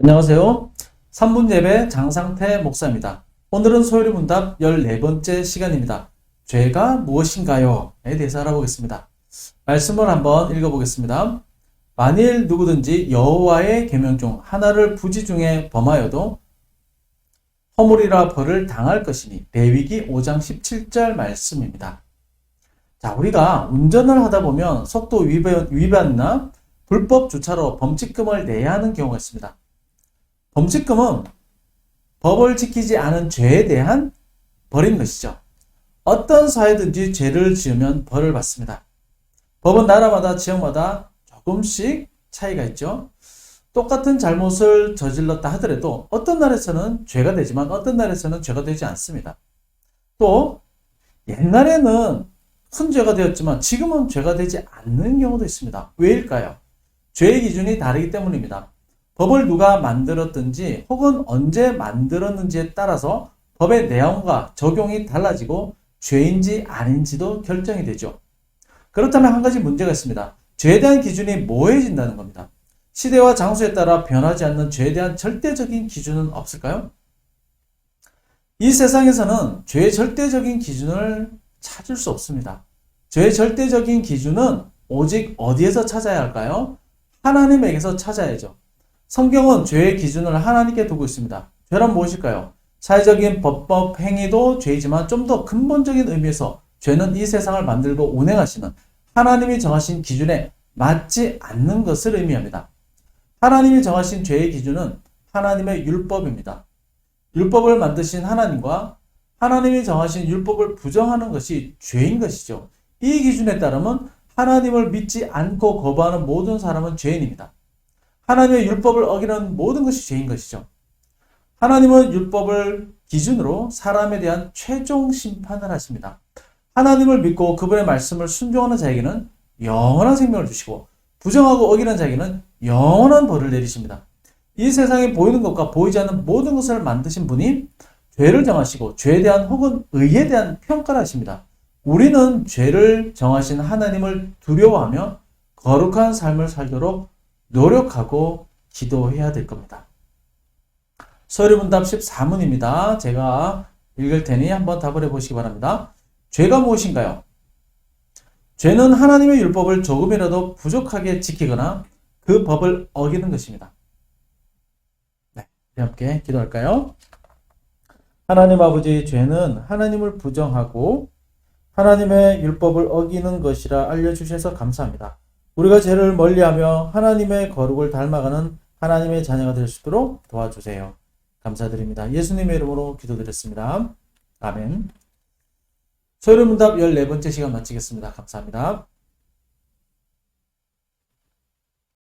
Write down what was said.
안녕하세요. 3분 예배 장상태 목사입니다. 오늘은 소요리 문답 14번째 시간입니다. 죄가 무엇인가요? 에 대해서 알아보겠습니다. 말씀을 한번 읽어보겠습니다. 만일 누구든지 여호와의 계명 중 하나를 부지 중에 범하여도 허물이라 벌을 당할 것이니 레위기 5장 17절 말씀입니다. 자, 우리가 운전을 하다 보면 속도 위반이나 불법 주차로 범칙금을 내야 하는 경우가 있습니다. 범칙금은 법을 지키지 않은 죄에 대한 벌인 것이죠. 어떤 사회든지 죄를 지으면 벌을 받습니다. 법은 나라마다 지역마다 조금씩 차이가 있죠. 똑같은 잘못을 저질렀다 하더라도 어떤 나라에서는 죄가 되지만 어떤 나라에서는 죄가 되지 않습니다. 또 옛날에는 큰 죄가 되었지만 지금은 죄가 되지 않는 경우도 있습니다. 왜일까요? 죄의 기준이 다르기 때문입니다. 법을 누가 만들었든지 혹은 언제 만들었는지에 따라서 법의 내용과 적용이 달라지고 죄인지 아닌지도 결정이 되죠. 그렇다면 한 가지 문제가 있습니다. 죄에 대한 기준이 모호해진다는 겁니다. 시대와 장소에 따라 변하지 않는 죄에 대한 절대적인 기준은 없을까요? 이 세상에서는 죄의 절대적인 기준을 찾을 수 없습니다. 죄의 절대적인 기준은 오직 어디에서 찾아야 할까요? 하나님에게서 찾아야죠. 성경은 죄의 기준을 하나님께 두고 있습니다. 죄란 무엇일까요? 사회적인 법법 행위도 죄이지만 좀 더 근본적인 의미에서 죄는 이 세상을 만들고 운행하시는 하나님이 정하신 기준에 맞지 않는 것을 의미합니다. 하나님이 정하신 죄의 기준은 하나님의 율법입니다. 율법을 만드신 하나님과 하나님이 정하신 율법을 부정하는 것이 죄인 것이죠. 이 기준에 따르면 하나님을 믿지 않고 거부하는 모든 사람은 죄인입니다. 하나님의 율법을 어기는 모든 것이 죄인 것이죠. 하나님은 율법을 기준으로 사람에 대한 최종 심판을 하십니다. 하나님을 믿고 그분의 말씀을 순종하는 자에게는 영원한 생명을 주시고 부정하고 어기는 자에게는 영원한 벌을 내리십니다. 이 세상에 보이는 것과 보이지 않는 모든 것을 만드신 분이 죄를 정하시고 죄에 대한 혹은 의에 대한 평가를 하십니다. 우리는 죄를 정하신 하나님을 두려워하며 거룩한 삶을 살도록 노력하고 기도해야 될 겁니다. 소요리문답 14문입니다. 제가 읽을 테니 한번 답을 해보시기 바랍니다. 죄가 무엇인가요? 죄는 하나님의 율법을 조금이라도 부족하게 지키거나 그 법을 어기는 것입니다. 네, 함께 기도할까요? 하나님 아버지, 죄는 하나님을 부정하고 하나님의 율법을 어기는 것이라 알려주셔서 감사합니다. 우리가 죄를 멀리하며 하나님의 거룩을 닮아가는 하나님의 자녀가 될 수 있도록 도와주세요. 감사드립니다. 예수님의 이름으로 기도드렸습니다. 아멘. 소요리문답 14번째 시간 마치겠습니다. 감사합니다.